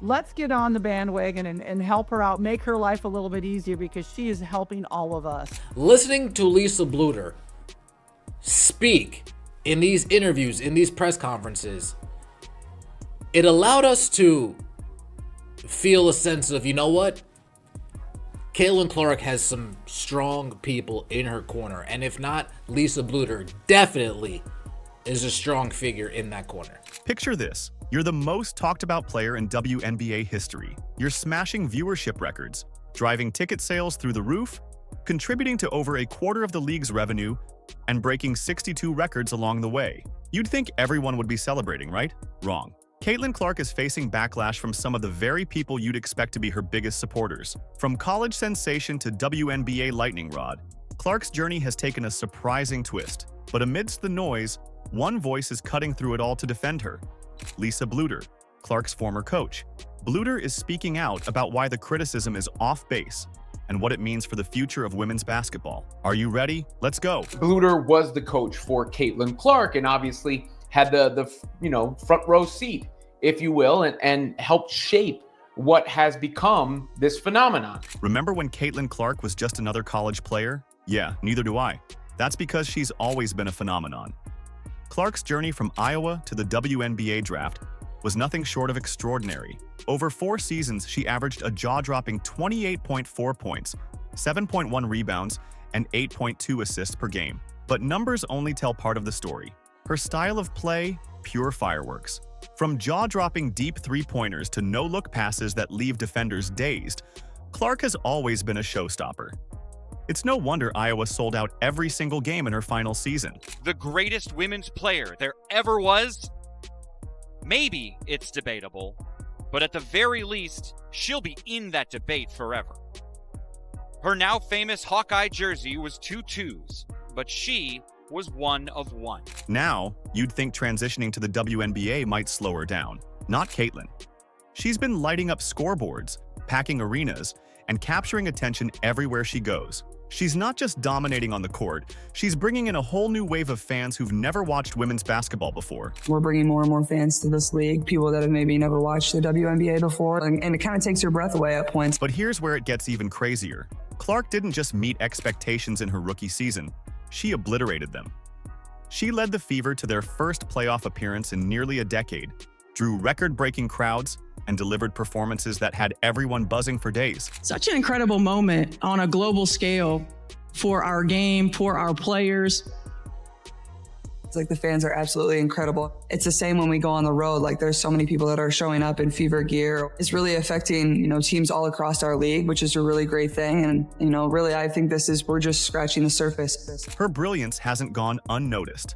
Let's get on the bandwagon and help her out, make her life a little bit easier because she is helping all of us. Listening to Lisa Bluder speak in these interviews, in these press conferences, it allowed us to feel a sense of, you know what? Caitlin Clark has some strong people in her corner. And if not, Lisa Bluder definitely is a strong figure in that corner. Picture this. You're the most talked about player in WNBA history. You're smashing viewership records, driving ticket sales through the roof, contributing to over a quarter of the league's revenue, and breaking 62 records along the way. You'd think everyone would be celebrating, right? Wrong. Caitlin Clark is facing backlash from some of the very people you'd expect to be her biggest supporters. From college sensation to WNBA lightning rod, Clark's journey has taken a surprising twist. But amidst the noise, one voice is cutting through it all to defend her. Lisa Bluder, Clark's former coach. Bluder is speaking out about why the criticism is off base and what it means for the future of women's basketball. Are you ready? Let's go. Bluder was the coach for Caitlin Clark and obviously had the front row seat, if you will, and helped shape what has become this phenomenon. Remember when Caitlin Clark was just another college player? Yeah, neither do I. That's because she's always been a phenomenon. Clark's journey from Iowa to the WNBA draft was nothing short of extraordinary. Over 4 seasons, she averaged a jaw-dropping 28.4 points, 7.1 rebounds, and 8.2 assists per game. But numbers only tell part of the story. Her style of play, pure fireworks. From jaw-dropping deep three-pointers to no-look passes that leave defenders dazed, Clark has always been a showstopper. It's no wonder Iowa sold out every single game in her final season. The greatest women's player there ever was? Maybe it's debatable, but at the very least, she'll be in that debate forever. Her now famous Hawkeye jersey was 2 2s, but she was 1 of 1. Now, you'd think transitioning to the WNBA might slow her down. Not Caitlin. She's been lighting up scoreboards, packing arenas, and capturing attention everywhere she goes. She's not just dominating on the court, she's bringing in a whole new wave of fans who've never watched women's basketball before. We're bringing more and more fans to this league, people that have maybe never watched the WNBA before, and it kind of takes your breath away at points. But here's where it gets even crazier. Clark didn't just meet expectations in her rookie season, she obliterated them. She led the Fever to their first playoff appearance in nearly a decade, drew record-breaking crowds, and delivered performances that had everyone buzzing for days. Such an incredible moment on a global scale for our game, for our players. It's like the fans are absolutely incredible. It's the same when we go on the road. Like there's so many people that are showing up in Fever gear. It's really affecting, teams all across our league, which is a really great thing. And, really, I think we're just scratching the surface. Her brilliance hasn't gone unnoticed.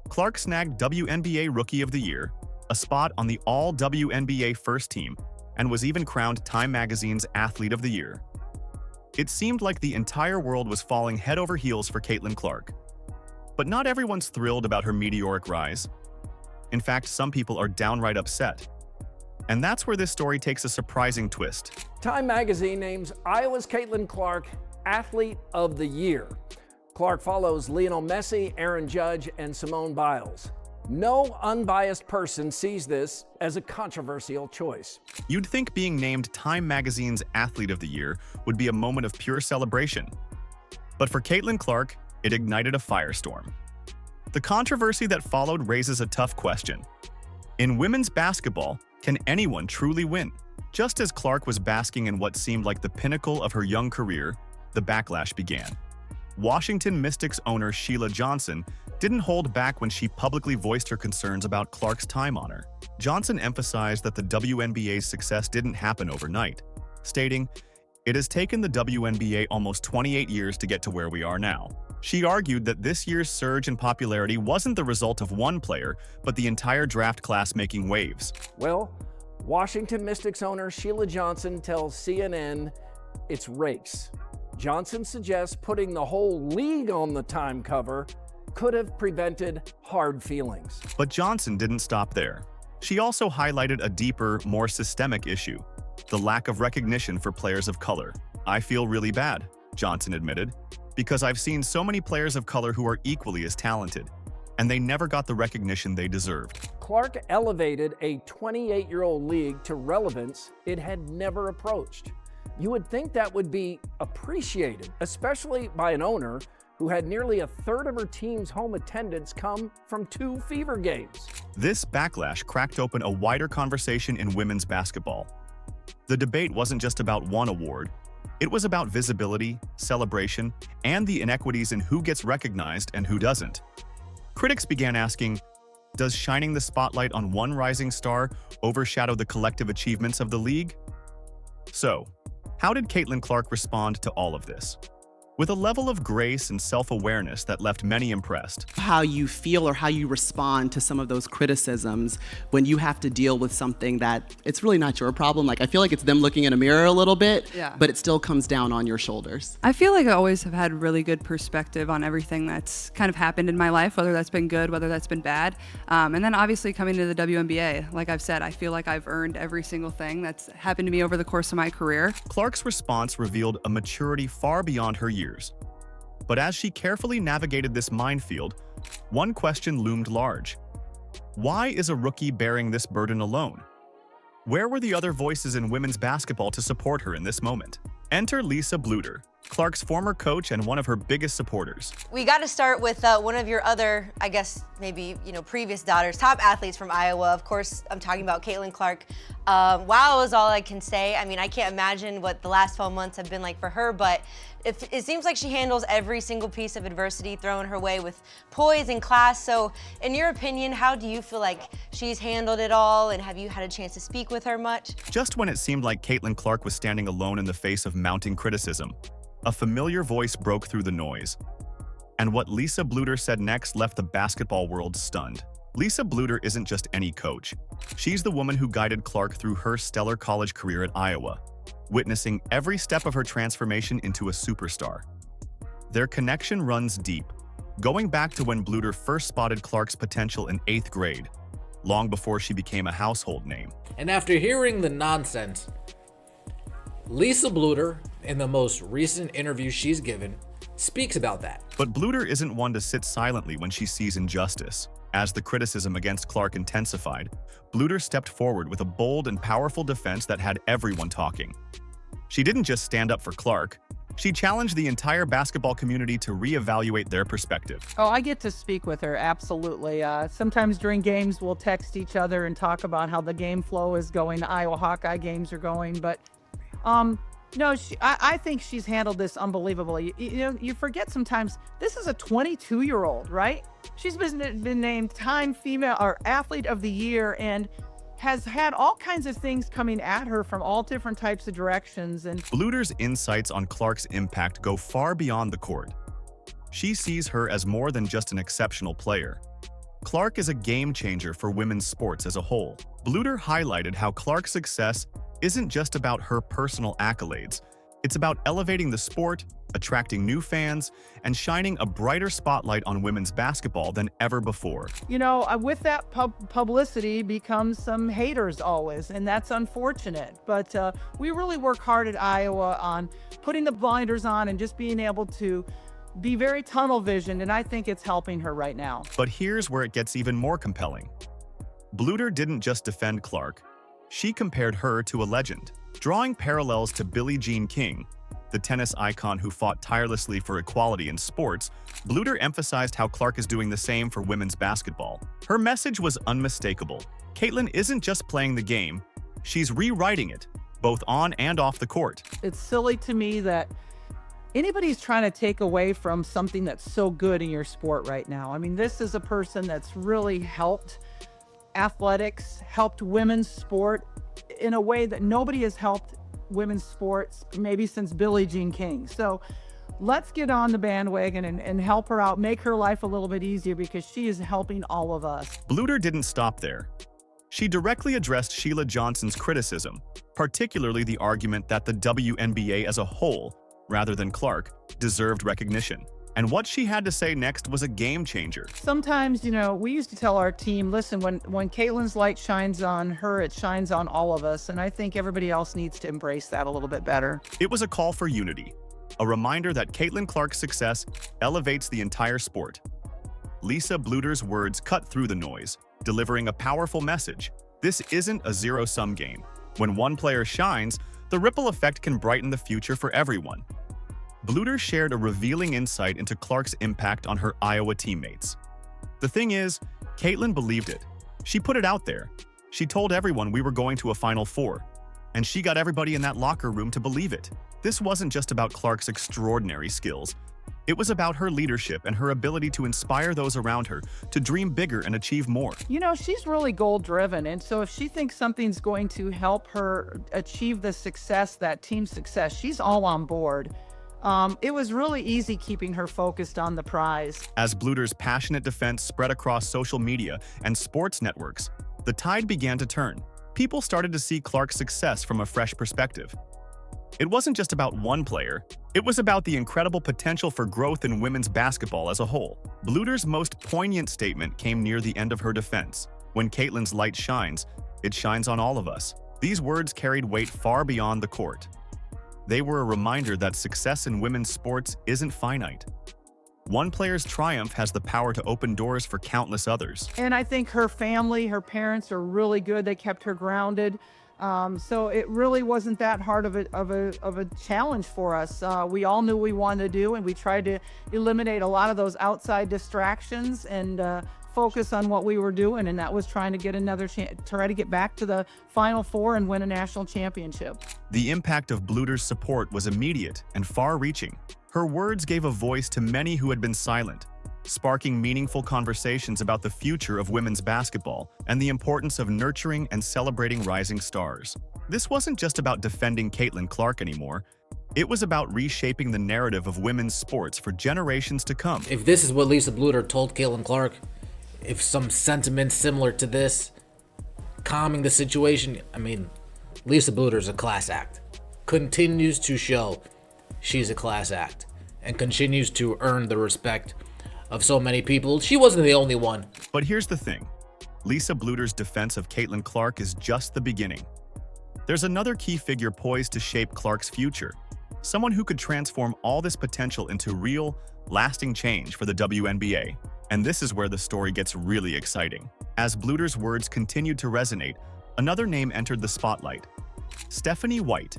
Clark snagged WNBA Rookie of the Year, a spot on the All-WNBA First Team, and was even crowned Time Magazine's Athlete of the Year. It seemed like the entire world was falling head over heels for Caitlin Clark. But not everyone's thrilled about her meteoric rise. In fact, some people are downright upset. And that's where this story takes a surprising twist. Time Magazine names Iowa's Caitlin Clark Athlete of the Year. Clark follows Lionel Messi, Aaron Judge, and Simone Biles. No unbiased person sees this as a controversial choice. You'd think being named Time Magazine's Athlete of the Year would be a moment of pure celebration. But for Caitlin Clark, it ignited a firestorm. The controversy that followed raises a tough question. In women's basketball, can anyone truly win? Just as Clark was basking in what seemed like the pinnacle of her young career, the backlash began. Washington Mystics owner Sheila Johnson didn't hold back when she publicly voiced her concerns about Clark's time honor. Johnson emphasized that the WNBA's success didn't happen overnight, stating, "It has taken the WNBA almost 28 years to get to where we are now." She argued that this year's surge in popularity wasn't the result of one player, but the entire draft class making waves. Well, Washington Mystics owner Sheila Johnson tells CNN it's race. Johnson suggests putting the whole league on the Time cover could have prevented hard feelings. But Johnson didn't stop there. She also highlighted a deeper, more systemic issue: the lack of recognition for players of color. "I feel really bad," Johnson admitted, "because I've seen so many players of color who are equally as talented, and they never got the recognition they deserved." Clark elevated a 28-year-old league to relevance it had never approached. You would think that would be appreciated, especially by an owner who had nearly a third of her team's home attendance come from 2 Fever games. This backlash cracked open a wider conversation in women's basketball. The debate wasn't just about one award. It was about visibility, celebration, and the inequities in who gets recognized and who doesn't. Critics began asking, does shining the spotlight on one rising star overshadow the collective achievements of the league? So, how did Caitlin Clark respond to all of this? With a level of grace and self-awareness that left many impressed. How you feel or how you respond to some of those criticisms when you have to deal with something that it's really not your problem. Like, I feel like it's them looking in a mirror a little bit, but it still comes down on your shoulders. I feel like I always have had really good perspective on everything that's kind of happened in my life, whether that's been good, whether that's been bad. And then obviously coming to the WNBA, like I've said, I feel like I've earned every single thing that's happened to me over the course of my career. Clark's response revealed a maturity far beyond her years. But as she carefully navigated this minefield, one question loomed large. Why is a rookie bearing this burden alone? Where were the other voices in women's basketball to support her in this moment? Enter Lisa Bluder, Clark's former coach and one of her biggest supporters. We got to start with one of your other, I guess, maybe, previous daughters, top athletes from Iowa. Of course, I'm talking about Caitlin Clark. Wow is all I can say. I mean, I can't imagine what the last 12 months have been like for her, but it seems like she handles every single piece of adversity thrown her way with poise and class. So in your opinion, how do you feel like she's handled it all, and have you had a chance to speak with her much? Just when it seemed like Caitlin Clark was standing alone in the face of mounting criticism, a familiar voice broke through the noise. And what Lisa Bluder said next left the basketball world stunned. Lisa Bluder isn't just any coach. She's the woman who guided Clark through her stellar college career at Iowa, witnessing every step of her transformation into a superstar. Their connection runs deep, going back to when Bluder first spotted Clark's potential in 8th grade, long before she became a household name. And after hearing the nonsense, Lisa Bluder, in the most recent interview she's given, speaks about that. But Bluder isn't one to sit silently when she sees injustice. As the criticism against Clark intensified, Bluder stepped forward with a bold and powerful defense that had everyone talking. She didn't just stand up for Clark, she challenged the entire basketball community to reevaluate their perspective. Oh, I get to speak with her, absolutely. Sometimes during games, we'll text each other and talk about how the game flow is going, the Iowa Hawkeye games are going, but no, I think she's handled this unbelievably. You forget sometimes this is a 22-year-old, right? She's been named Time Female or Athlete of the Year and has had all kinds of things coming at her from all different types of directions. And Bluder's insights on Clark's impact go far beyond the court. She sees her as more than just an exceptional player. Clark is a game changer for women's sports as a whole. Bluder highlighted how Clark's success isn't just about her personal accolades. It's about elevating the sport, attracting new fans, and shining a brighter spotlight on women's basketball than ever before. With that publicity becomes some haters always, and that's unfortunate. But we really work hard at Iowa on putting the blinders on and just being able to be very tunnel visioned, and I think it's helping her right now. But here's where it gets even more compelling. Bluder didn't just defend Clark. She compared her to a legend, drawing parallels to Billie Jean King, the tennis icon who fought tirelessly for equality in sports. Bluder emphasized how Clark is doing the same for women's basketball. Her message was unmistakable. Caitlin isn't just playing the game, she's rewriting it, both on and off the court. It's silly to me that anybody's trying to take away from something that's so good in your sport right now. I mean, this is a person that's really helped athletics, helped women's sport in a way that nobody has helped women's sports maybe since Billie Jean King. So let's get on the bandwagon and help her out, make her life a little bit easier, because she is helping all of us. Bluder didn't stop there. She directly addressed Sheila Johnson's criticism, particularly the argument that the WNBA as a whole, rather than Clark, deserved recognition. And what she had to say next was a game changer. Sometimes, we used to tell our team, listen, when Caitlin's light shines on her, it shines on all of us. And I think everybody else needs to embrace that a little bit better. It was a call for unity, a reminder that Caitlin Clark's success elevates the entire sport. Lisa Bluder's words cut through the noise, delivering a powerful message. This isn't a zero-sum game. When one player shines, the ripple effect can brighten the future for everyone. Bluder shared a revealing insight into Clark's impact on her Iowa teammates. The thing is, Caitlin believed it. She put it out there. She told everyone we were going to a Final Four, and she got everybody in that locker room to believe it. This wasn't just about Clark's extraordinary skills. It was about her leadership and her ability to inspire those around her to dream bigger and achieve more. You know, she's really goal-driven, and so if she thinks something's going to help her achieve the success, that team success, she's all on board. It was really easy keeping her focused on the prize. As Bluder's passionate defense spread across social media and sports networks, the tide began to turn. People started to see Clark's success from a fresh perspective. It wasn't just about one player, it was about the incredible potential for growth in women's basketball as a whole. Bluder's most poignant statement came near the end of her defense. When Caitlin's light shines, it shines on all of us. These words carried weight far beyond the court. They were a reminder that success in women's sports isn't finite. One player's triumph has the power to open doors for countless others. And I think her family, her parents are really good. They kept her grounded. So it really wasn't that hard of a challenge for us. We all knew we wanted to do, and we tried to eliminate a lot of those outside distractions and focus on what we were doing, and that was trying to get try to get back to the Final Four and win a national championship. The impact of Bluder's support was immediate and far-reaching. Her words gave a voice to many who had been silent, sparking meaningful conversations about the future of women's basketball and the importance of nurturing and celebrating rising stars. This wasn't just about defending Caitlin Clark anymore. It was about reshaping the narrative of women's sports for generations to come. If this is what Lisa Bluder told Caitlin Clark, if some sentiment similar to this, calming the situation, I mean, Lisa Bluder's a class act. Continues to show she's a class act and continues to earn the respect of so many people. She wasn't the only one. But here's the thing. Lisa Bluder's defense of Caitlin Clark is just the beginning. There's another key figure poised to shape Clark's future. Someone who could transform all this potential into real, lasting change for the WNBA. And this is where the story gets really exciting. As Bluder's words continued to resonate, another name entered the spotlight. Stephanie White,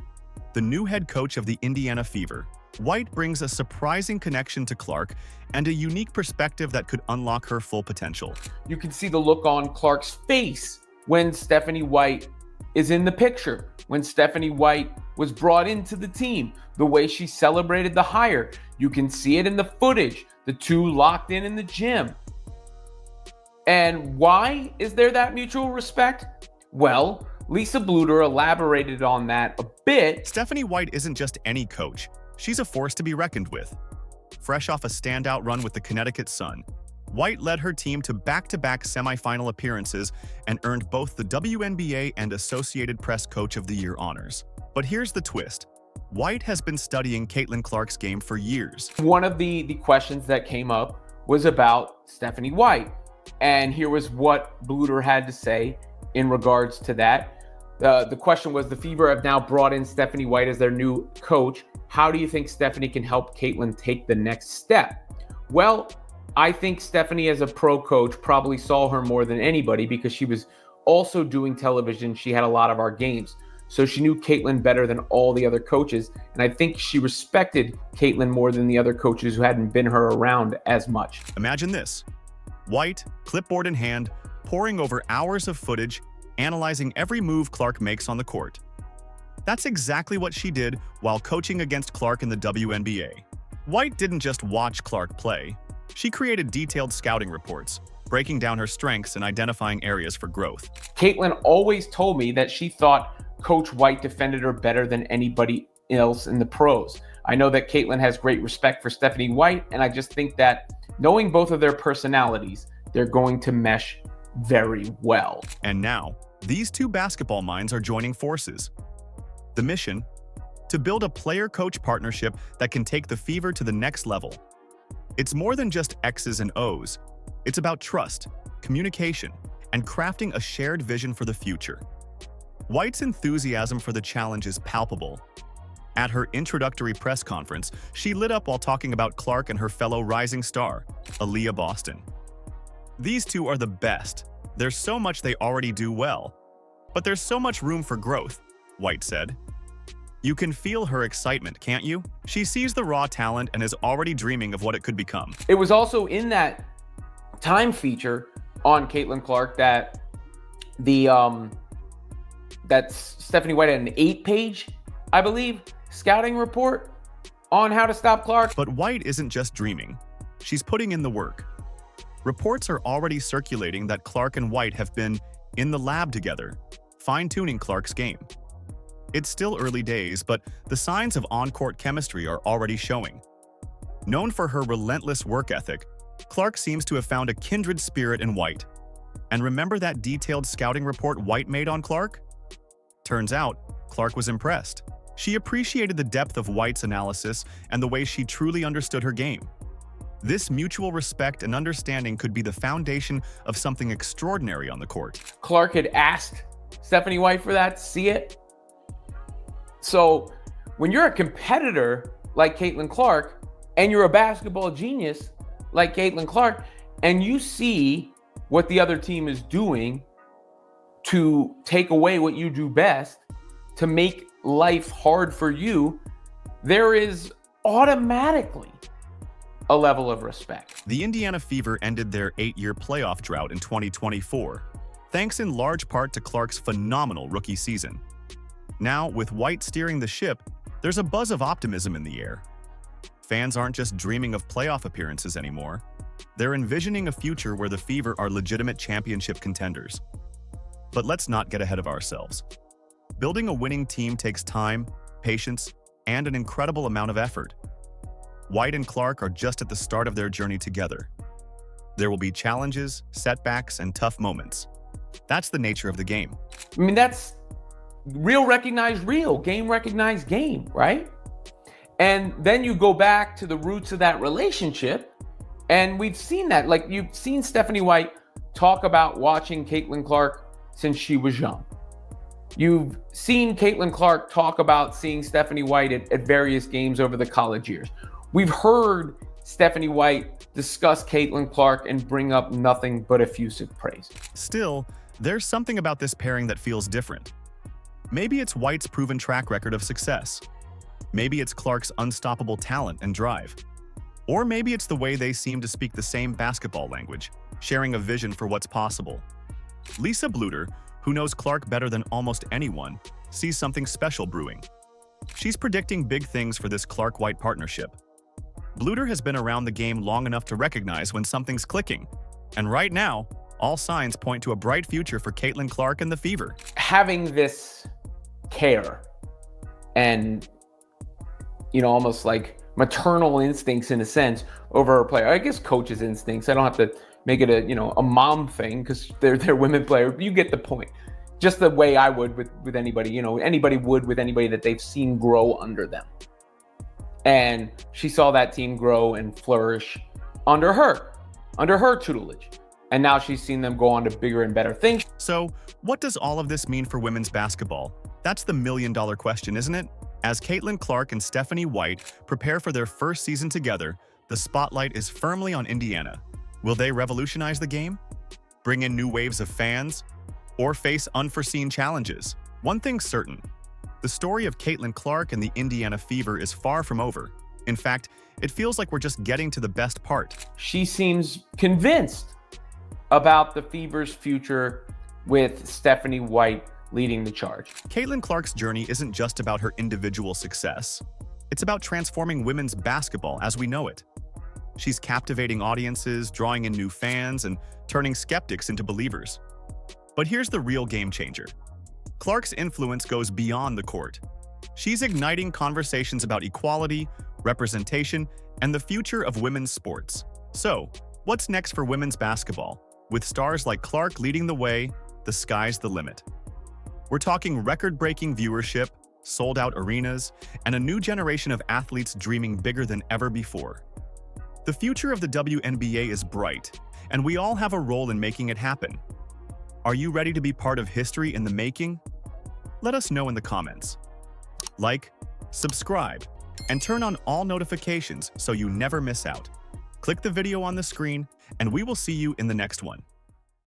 the new head coach of the Indiana Fever. White brings a surprising connection to Clark and a unique perspective that could unlock her full potential. You can see the look on Clark's face when Stephanie White is in the picture, when Stephanie White was brought into the team, the way she celebrated the hire. You can see it in the footage, the two locked in the gym. And why is there that mutual respect? Well, Lisa Bluder elaborated on that a bit. Stephanie White isn't just any coach. She's a force to be reckoned with. Fresh off a standout run with the Connecticut Sun, White led her team to back-to-back semifinal appearances and earned both the WNBA and Associated Press Coach of the Year honors. But here's the twist. White has been studying Caitlin Clark's game for years. One of the questions that came up was about Stephanie White. And here was what Bluder had to say in regards to that. The question was, the Fever have now brought in Stephanie White as their new coach. How do you think Stephanie can help Caitlin take the next step? Well, I think Stephanie as a pro coach probably saw her more than anybody because she was also doing television. She had a lot of our games. So she knew Caitlin better than all the other coaches. And I think she respected Caitlin more than the other coaches who hadn't been her around as much. Imagine this. White, clipboard in hand, poring over hours of footage, analyzing every move Clark makes on the court. That's exactly what she did while coaching against Clark in the WNBA. White didn't just watch Clark play. She created detailed scouting reports, breaking down her strengths and identifying areas for growth. Caitlin always told me that she thought Coach White defended her better than anybody else in the pros. I know that Caitlin has great respect for Stephanie White, and I just think that knowing both of their personalities, they're going to mesh very well. And now, these two basketball minds are joining forces. The mission? To build a player-coach partnership that can take the Fever to the next level. It's more than just X's and O's. It's about trust, communication, and crafting a shared vision for the future. White's enthusiasm for the challenge is palpable. At her introductory press conference, she lit up while talking about Clark and her fellow rising star, Aaliyah Boston. These two are the best. There's so much they already do well. But there's so much room for growth, White said. You can feel her excitement, can't you? She sees the raw talent and is already dreaming of what it could become. It was also in that time feature on Caitlin Clark that that Stephanie White had an 8-page, I believe, scouting report on how to stop Clark. But White isn't just dreaming. She's putting in the work. Reports are already circulating that Clark and White have been in the lab together, fine-tuning Clark's game. It's still early days, but the signs of on-court chemistry are already showing. Known for her relentless work ethic, Clark seems to have found a kindred spirit in White. And remember that detailed scouting report White made on Clark? Turns out, Clark was impressed. She appreciated the depth of White's analysis and the way she truly understood her game. This mutual respect and understanding could be the foundation of something extraordinary on the court. Clark had asked Stephanie White for that, see it? So when you're a competitor like Caitlin Clark, and you're a basketball genius like Caitlin Clark, and you see what the other team is doing to take away what you do best, to make life hard for you, there is automatically a level of respect. The Indiana Fever ended their 8-year playoff drought in 2024, thanks in large part to Clark's phenomenal rookie season. Now, with White steering the ship, there's a buzz of optimism in the air. Fans aren't just dreaming of playoff appearances anymore. They're envisioning a future where the Fever are legitimate championship contenders. But let's not get ahead of ourselves. Building a winning team takes time, patience, and an incredible amount of effort. White and Clark are just at the start of their journey together. There will be challenges, setbacks, and tough moments. That's the nature of the game. I mean, that's real recognized real, game recognized game, right? And then you go back to the roots of that relationship, and we've seen that. Like, you've seen Stephanie White talk about watching Caitlin Clark since she was young. You've seen Caitlin Clark talk about seeing Stephanie White at various games over the college years. We've heard Stephanie White discuss Caitlin Clark and bring up nothing but effusive praise. Still, there's something about this pairing that feels different. Maybe it's White's proven track record of success. Maybe it's Clark's unstoppable talent and drive. Or maybe it's the way they seem to speak the same basketball language, sharing a vision for what's possible. Lisa Bluder, who knows Clark better than almost anyone, sees something special brewing. She's predicting big things for this Clark-White partnership. Bluder has been around the game long enough to recognize when something's clicking. And right now, all signs point to a bright future for Caitlin Clark and the Fever. Having this care and, almost like maternal instincts in a sense over a player. I guess coach's instincts. I don't have to make it a mom thing because they're women player. You get the point. Just the way I would with anybody, anybody would with anybody that they've seen grow under them. And she saw that team grow and flourish under her tutelage. And now she's seen them go on to bigger and better things. So, what does all of this mean for women's basketball? That's the million-dollar question, isn't it? As Caitlin Clark and Stephanie White prepare for their first season together, the spotlight is firmly on Indiana. Will they revolutionize the game? Bring in new waves of fans? Or face unforeseen challenges? One thing's certain. The story of Caitlin Clark and the Indiana Fever is far from over. In fact, it feels like we're just getting to the best part. She seems convinced about the Fever's future with Stephanie White leading the charge. Caitlin Clark's journey isn't just about her individual success. It's about transforming women's basketball as we know it. She's captivating audiences, drawing in new fans, and turning skeptics into believers. But here's the real game changer. Clark's influence goes beyond the court. She's igniting conversations about equality, representation, and the future of women's sports. So, what's next for women's basketball? With stars like Clark leading the way, the sky's the limit. We're talking record-breaking viewership, sold-out arenas, and a new generation of athletes dreaming bigger than ever before. The future of the WNBA is bright, and we all have a role in making it happen. Are you ready to be part of history in the making? Let us know in the comments. Like, subscribe, and turn on all notifications so you never miss out. Click the video on the screen, and we will see you in the next one.